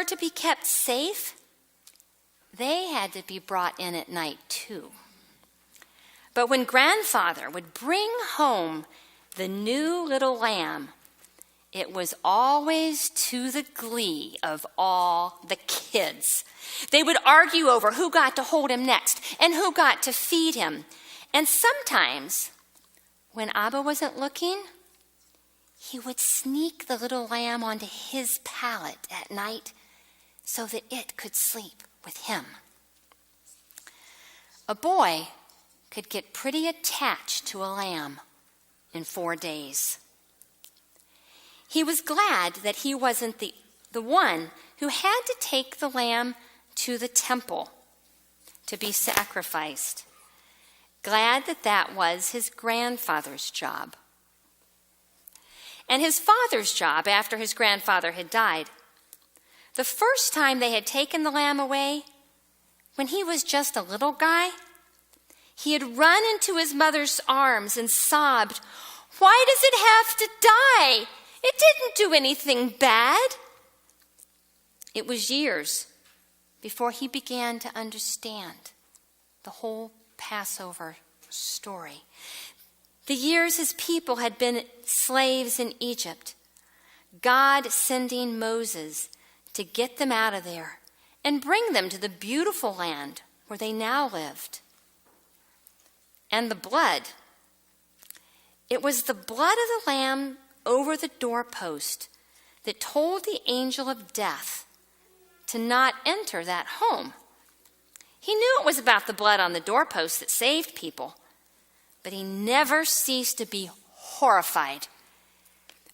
were to be kept safe, they had to be brought in at night too. But when grandfather would bring home the new little lamb, it was always to the glee of all the kids. They would argue over who got to hold him next and who got to feed him. And sometimes, when Abba wasn't looking, he would sneak the little lamb onto his pallet at night so that it could sleep with him. A boy could get pretty attached to a lamb in 4 days. He was glad that he wasn't the one who had to take the lamb to the temple to be sacrificed. Glad that that was his grandfather's job. And his father's job after his grandfather had died. The first time they had taken the lamb away, when he was just a little guy, he had run into his mother's arms and sobbed, "Why does it have to die? It didn't do anything bad." It was years before he began to understand the whole Passover story. The years his people had been slaves in Egypt, God sending Moses to get them out of there and bring them to the beautiful land where they now lived. And the blood. It was the blood of the lamb over the doorpost that told the angel of death to not enter that home. He knew it was about the blood on the doorpost that saved people, but he never ceased to be horrified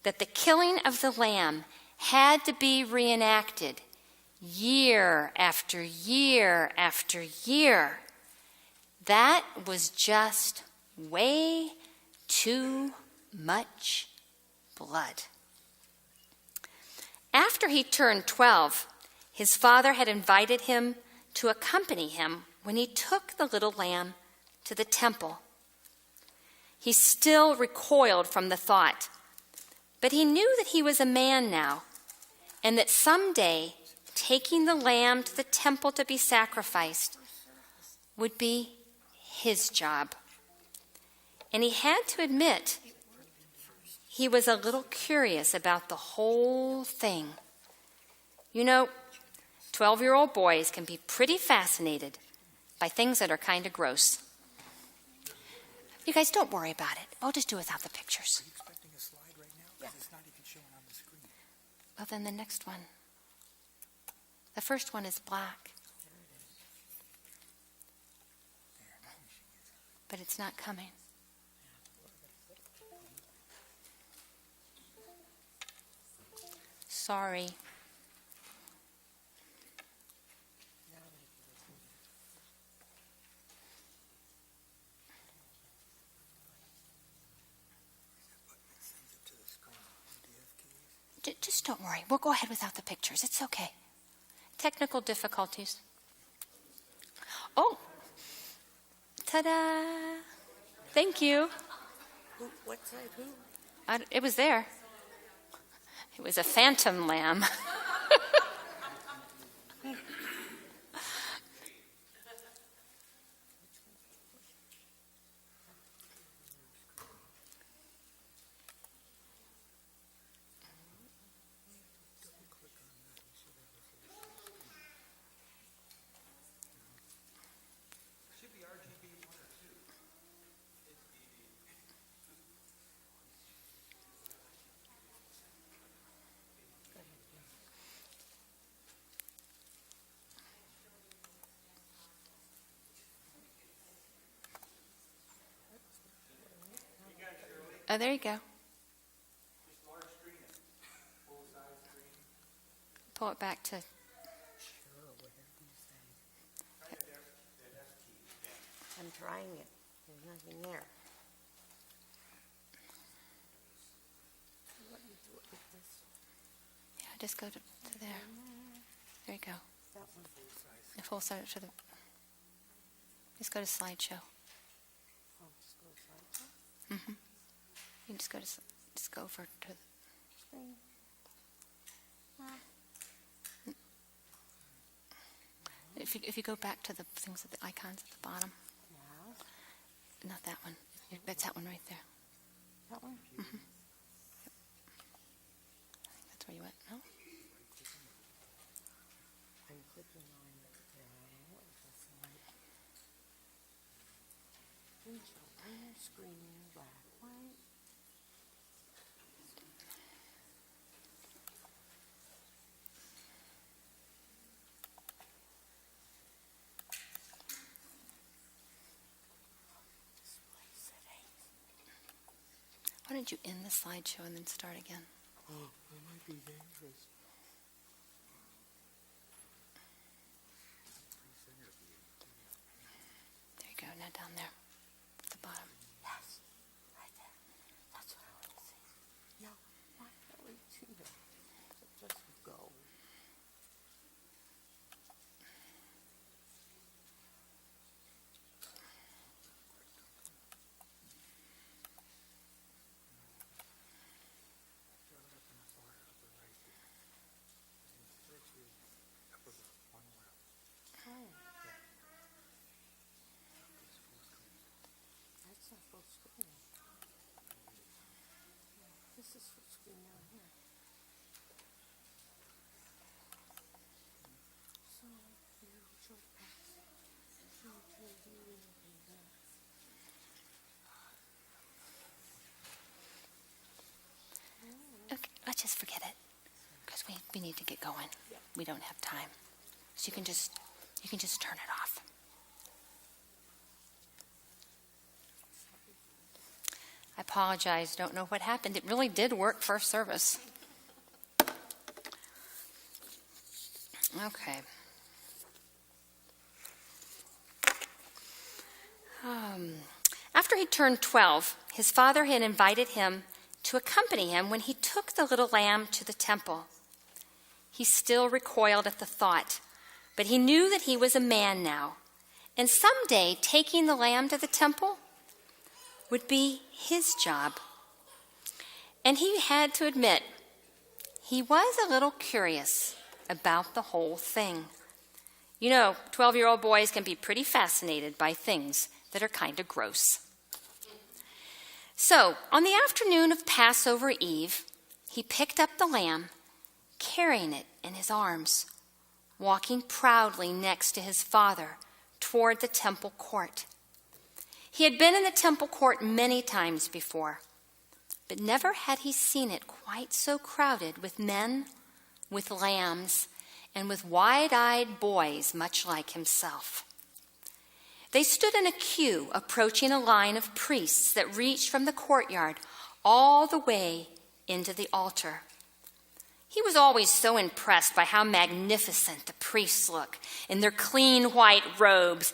that the killing of the lamb had to be reenacted year after year after year. That was just way too much blood. After he turned 12, his father had invited him to accompany him when he took the little lamb to the temple. He still recoiled from the thought, but he knew that he was a man now, and that someday taking the lamb to the temple to be sacrificed would be his job. And he had to admit he was a little curious about the whole thing. You know, 12-year-old boys can be pretty fascinated by things that are kind of gross. You guys, don't worry about it. I'll just do without the pictures. Are you expecting a slide right now? Because it's not even showing on the screen. Well, then the next one. The first one is black. But it's not coming. Sorry. Just don't worry. We'll go ahead without the pictures. It's okay. Technical difficulties. Oh. Ta-da. Thank you. What side? Who? It was there. It was a phantom lamb. Oh, there you go. Pull it back to... I'm trying it. There's nothing there. Yeah, just go to there. There you go. And full size to the... Just go to slideshow. Mm-hmm. You just go over to... if you go back to the things at the icons at the bottom. Yeah. Not that one. That's that one right there. That one? Mm-hmm. Yep. I think that's where you went. No? I'm clicking on it. What is this like? Window screen, black, white. Why don't you end the slideshow and then start again? Oh, that might be dangerous. There you go. Now down there at the bottom. Yes, right there. That's what I want to see. No, why can't we do that? Just go. That's not full screen. This is full screen down here. So, your shortcuts. Okay, let's just forget it because we need to get going. We don't have time, so you can just turn it off. I apologize. Don't know what happened. It really did work first service. Okay. After he turned 12, his father had invited him to accompany him when he took the little lamb to the temple. He still recoiled at the thought, but he knew that he was a man now, and someday taking the lamb to the temple would be his job. And he had to admit, he was a little curious about the whole thing. You know, 12-year-old boys can be pretty fascinated by things that are kind of gross. So, on the afternoon of Passover Eve, he picked up the lamb, carrying it in his arms, walking proudly next to his father toward the temple court. He had been in the temple court many times before, but never had he seen it quite so crowded with men, with lambs, and with wide-eyed boys much like himself. They stood in a queue approaching a line of priests that reached from the courtyard all the way into the altar. He was always so impressed by how magnificent the priests look in their clean white robes,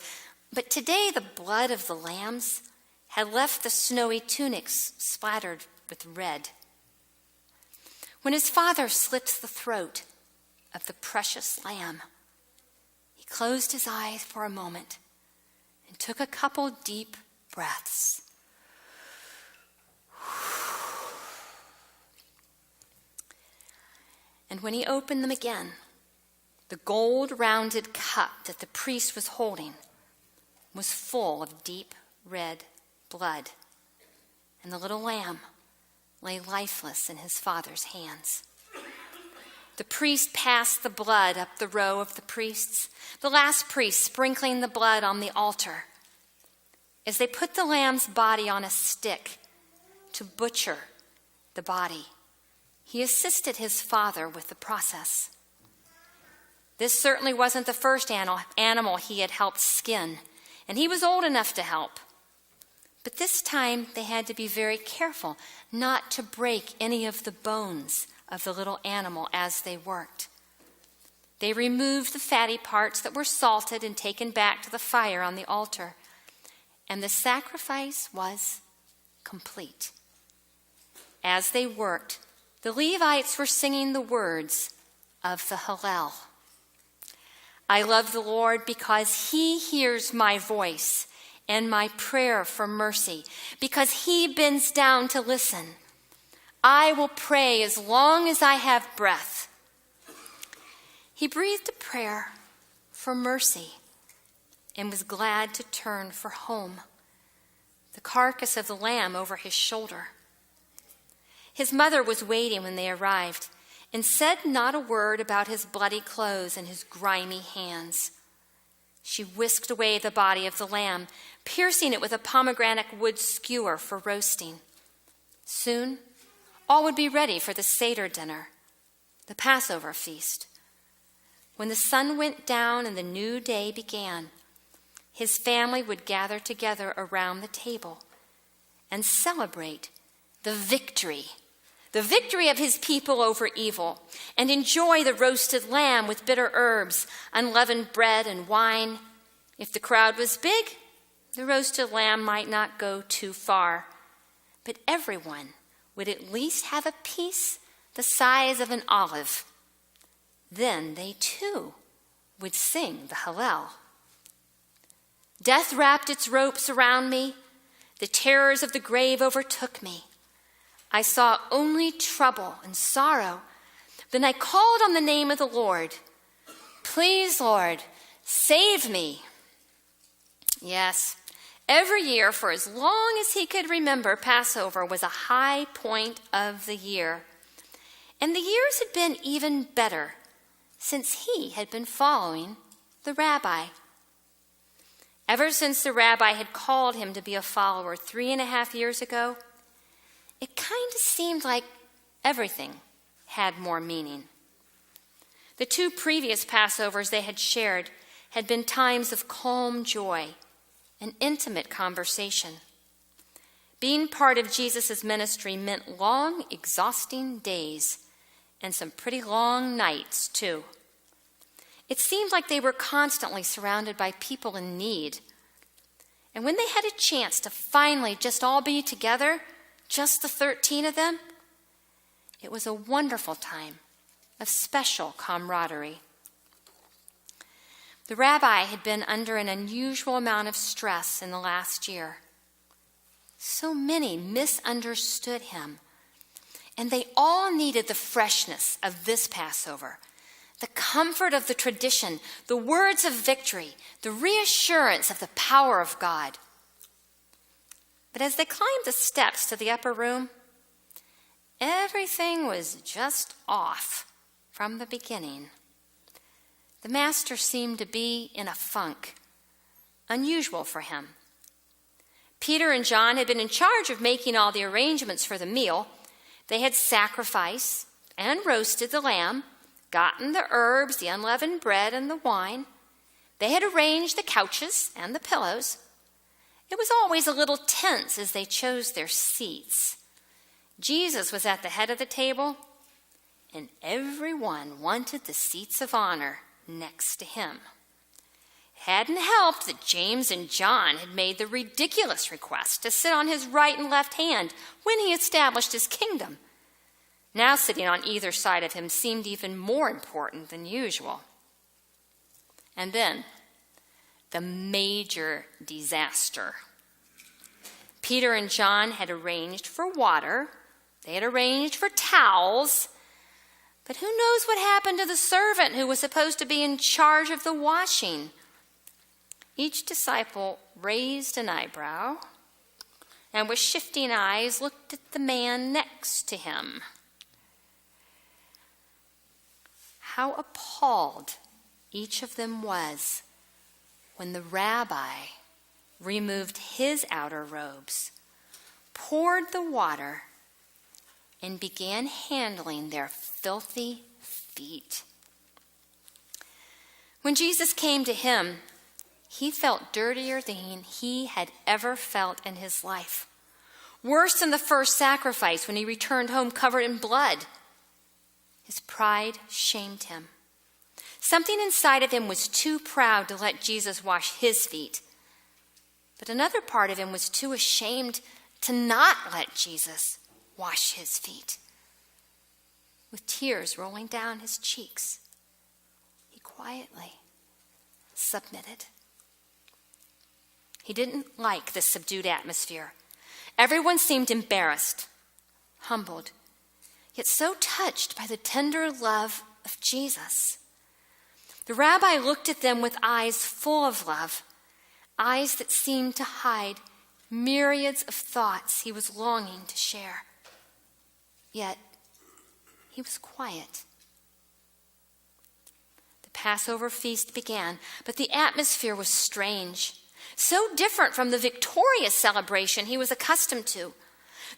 but today the blood of the lambs had left the snowy tunics splattered with red. When his father slit the throat of the precious lamb, he closed his eyes for a moment and took a couple deep breaths. And when he opened them again, the gold-rounded cup that the priest was holding was full of deep red blood, and the little lamb lay lifeless in his father's hands. The priest passed the blood up the row of the priests, the last priest sprinkling the blood on the altar. As they put the lamb's body on a stick to butcher the body, he assisted his father with the process. This certainly wasn't the first animal he had helped skin, and he was old enough to help. But this time they had to be very careful not to break any of the bones of the little animal as they worked. They removed the fatty parts that were salted and taken back to the fire on the altar, and the sacrifice was complete. As they worked, the Levites were singing the words of the Hallel. I love the Lord because he hears my voice and my prayer for mercy, because he bends down to listen. I will pray as long as I have breath. He breathed a prayer for mercy and was glad to turn for home, the carcass of the lamb over his shoulder. His mother was waiting when they arrived and said not a word about his bloody clothes and his grimy hands. She whisked away the body of the lamb, piercing it with a pomegranate wood skewer for roasting. Soon, all would be ready for the Seder dinner, the Passover feast. When the sun went down and the new day began, his family would gather together around the table and celebrate the victory of his people over evil, and enjoy the roasted lamb with bitter herbs, unleavened bread, and wine. If the crowd was big, the roasted lamb might not go too far, but everyone would at least have a piece the size of an olive. Then they too would sing the Hallel. Death wrapped its ropes around me. The terrors of the grave overtook me. I saw only trouble and sorrow. Then I called on the name of the Lord. Please, Lord, save me. Yes, every year for as long as he could remember, Passover was a high point of the year. And the years had been even better since he had been following the rabbi. Ever since the rabbi had called him to be a follower 3.5 years ago, it kind of seemed like everything had more meaning. The 2 previous Passovers they had shared had been times of calm joy and intimate conversation. Being part of Jesus' ministry meant long, exhausting days and some pretty long nights, too. It seemed like they were constantly surrounded by people in need. And when they had a chance to finally just all be together, just the 13 of them, it was a wonderful time of special camaraderie. The rabbi had been under an unusual amount of stress in the last year. So many misunderstood him, and they all needed the freshness of this Passover, the comfort of the tradition, the words of victory, the reassurance of the power of God. But as they climbed the steps to the upper room, everything was just off from the beginning. The master seemed to be in a funk, unusual for him. Peter and John had been in charge of making all the arrangements for the meal. They had sacrificed and roasted the lamb, gotten the herbs, the unleavened bread, and the wine. They had arranged the couches and the pillows. It was always a little tense as they chose their seats. Jesus was at the head of the table, and everyone wanted the seats of honor next to him. It hadn't helped that James and John had made the ridiculous request to sit on his right and left hand when he established his kingdom. Now sitting on either side of him seemed even more important than usual. And then, the major disaster. Peter and John had arranged for water. They had arranged for towels. But who knows what happened to the servant who was supposed to be in charge of the washing? Each disciple raised an eyebrow and with shifting eyes looked at the man next to him. How appalled each of them was when the rabbi removed his outer robes, poured the water, and began handling their filthy feet. When Jesus came to him, he felt dirtier than he had ever felt in his life. Worse than the first sacrifice when he returned home covered in blood. His pride shamed him. Something inside of him was too proud to let Jesus wash his feet. But another part of him was too ashamed to not let Jesus wash his feet. With tears rolling down his cheeks, he quietly submitted. He didn't like the subdued atmosphere. Everyone seemed embarrassed, humbled, yet so touched by the tender love of Jesus. The rabbi looked at them with eyes full of love, eyes that seemed to hide myriads of thoughts he was longing to share. Yet, he was quiet. The Passover feast began, but the atmosphere was strange, so different from the victorious celebration he was accustomed to.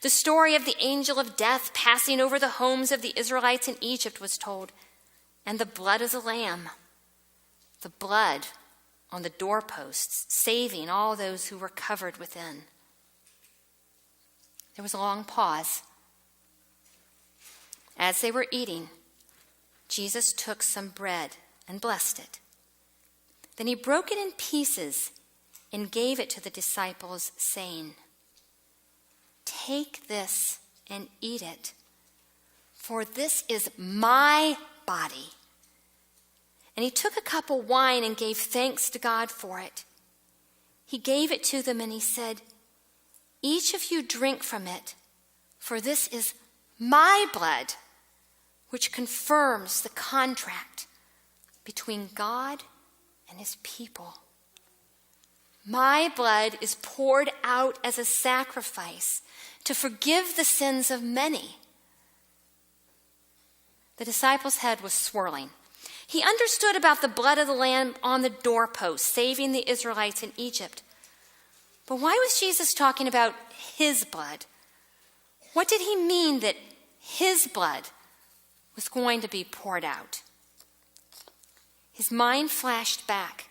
The story of the angel of death passing over the homes of the Israelites in Egypt was told, and the blood of the lamb, the blood on the doorposts, saving all those who were covered within. There was a long pause. As they were eating, Jesus took some bread and blessed it. Then he broke it in pieces and gave it to the disciples, saying, "Take this and eat it, for this is my body." And he took a cup of wine and gave thanks to God for it. He gave it to them and he said, "Each of you drink from it, for this is my blood, which confirms the contract between God and his people. My blood is poured out as a sacrifice to forgive the sins of many." The disciples' head was swirling. He understood about the blood of the lamb on the doorpost, saving the Israelites in Egypt. But why was Jesus talking about his blood? What did he mean that his blood was going to be poured out? His mind flashed back,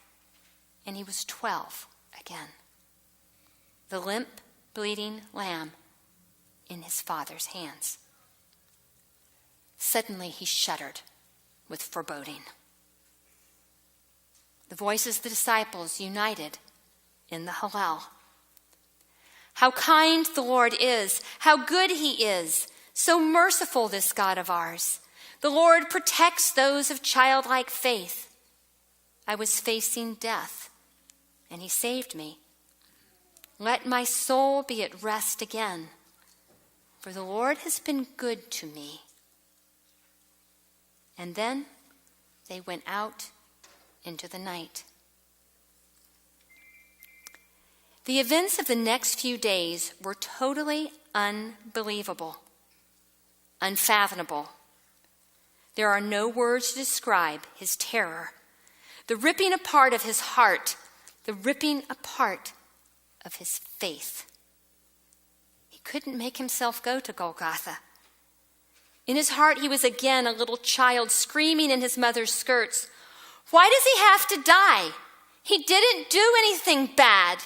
and he was 12 again. The limp, bleeding lamb in his Father's hands. Suddenly he shuddered with foreboding. The voices of the disciples united in the Hallel. How kind the Lord is, how good he is, so merciful this God of ours. The Lord protects those of childlike faith. I was facing death, and he saved me. Let my soul be at rest again, for the Lord has been good to me. And then they went out into the night. The events of the next few days were totally unbelievable, unfathomable. There are no words to describe his terror, the ripping apart of his heart, the ripping apart of his faith. He couldn't make himself go to Golgotha. In his heart, he was again a little child screaming in his mother's skirts, "Why does he have to die? He didn't do anything bad."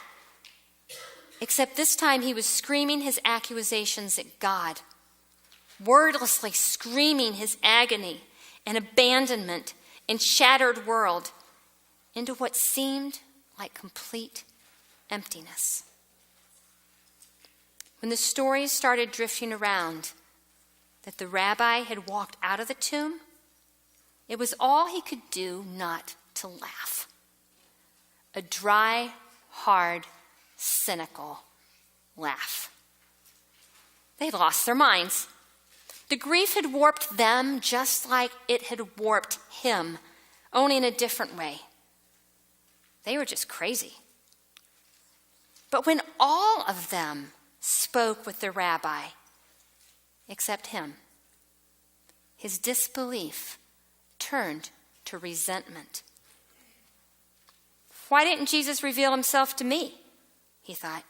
Except this time he was screaming his accusations at God, wordlessly screaming his agony and abandonment and shattered world into what seemed like complete emptiness. When the stories started drifting around that the rabbi had walked out of the tomb, it was all he could do not to laugh. A dry, hard, cynical laugh. They lost their minds. The grief had warped them just like it had warped him, only in a different way. They were just crazy. But when all of them spoke with the rabbi, except him, his disbelief turned to resentment. "Why didn't Jesus reveal himself to me?" he thought.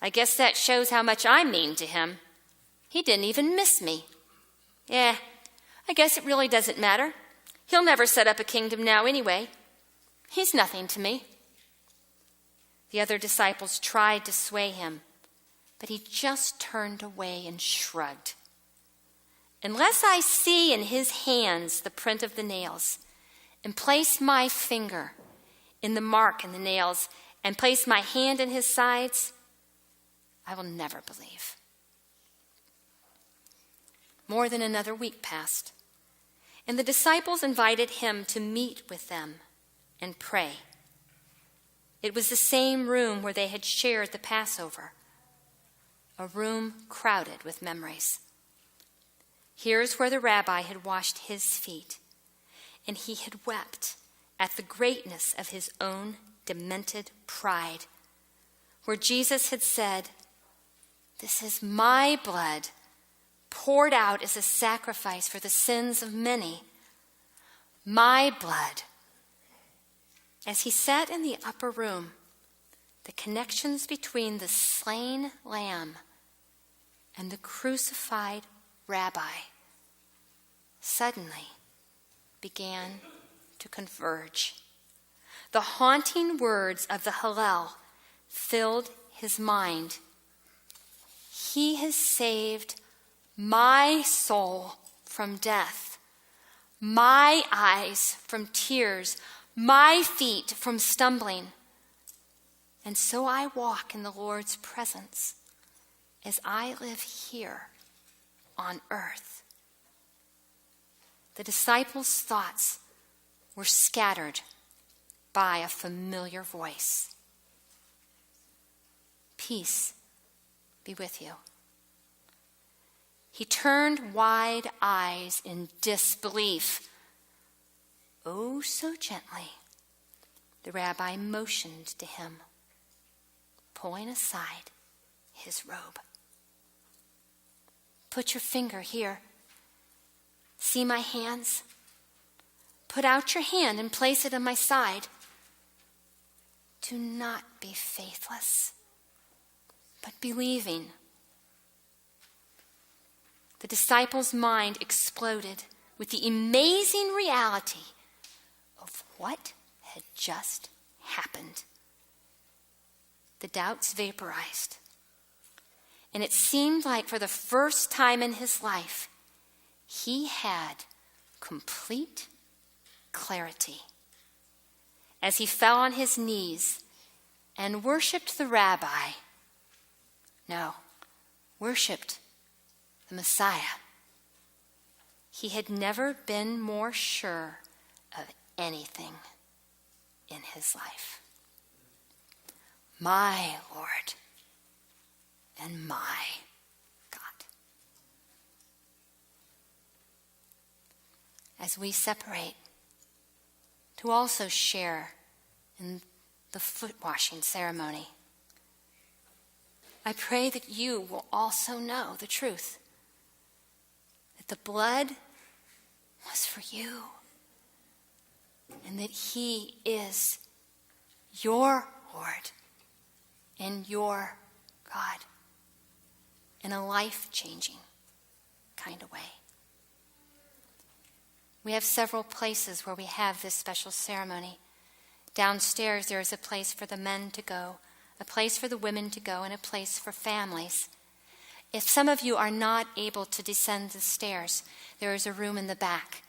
"I guess that shows how much I mean to him. He didn't even miss me. I guess it really doesn't matter. He'll never set up a kingdom now anyway. He's nothing to me." The other disciples tried to sway him, but he just turned away and shrugged. "Unless I see in his hands the print of the nails, and place my finger in the mark in the nails, and place my hand in his sides, I will never believe." More than another week passed, and the disciples invited him to meet with them and pray. It was the same room where they had shared the Passover, a room crowded with memories. Here's where the rabbi had washed his feet, and he had wept at the greatness of his own demented pride, where Jesus had said, "This is my blood, poured out as a sacrifice for the sins of many. My blood." As he sat in the upper room, the connections between the slain lamb and the crucified rabbi suddenly began to converge. The haunting words of the Hallel filled his mind. He has saved my soul from death, my eyes from tears, my feet from stumbling. And so I walk in the Lord's presence as I live here on earth. The disciples' thoughts were scattered by a familiar voice. "Peace be with you." He turned wide eyes in disbelief. Oh, so gently, the rabbi motioned to him, pulling aside his robe. "Put your finger here. See my hands? Put out your hand and place it on my side. Do not be faithless, but believing." The disciples' mind exploded with the amazing reality of what had just happened. The doubts vaporized, and it seemed like for the first time in his life, he had complete clarity. As he fell on his knees and worshiped the rabbi, worshiped the Messiah, he had never been more sure of anything in his life. My Lord and my God. As we separate to also share in the foot washing ceremony, I pray that you will also know the truth, that the blood was for you, and that he is your Lord and your God in a life-changing kind of way. We have several places where we have this special ceremony. Downstairs there is a place for the men to go, a place for the women to go, and a place for families. If some of you are not able to descend the stairs, there is a room in the back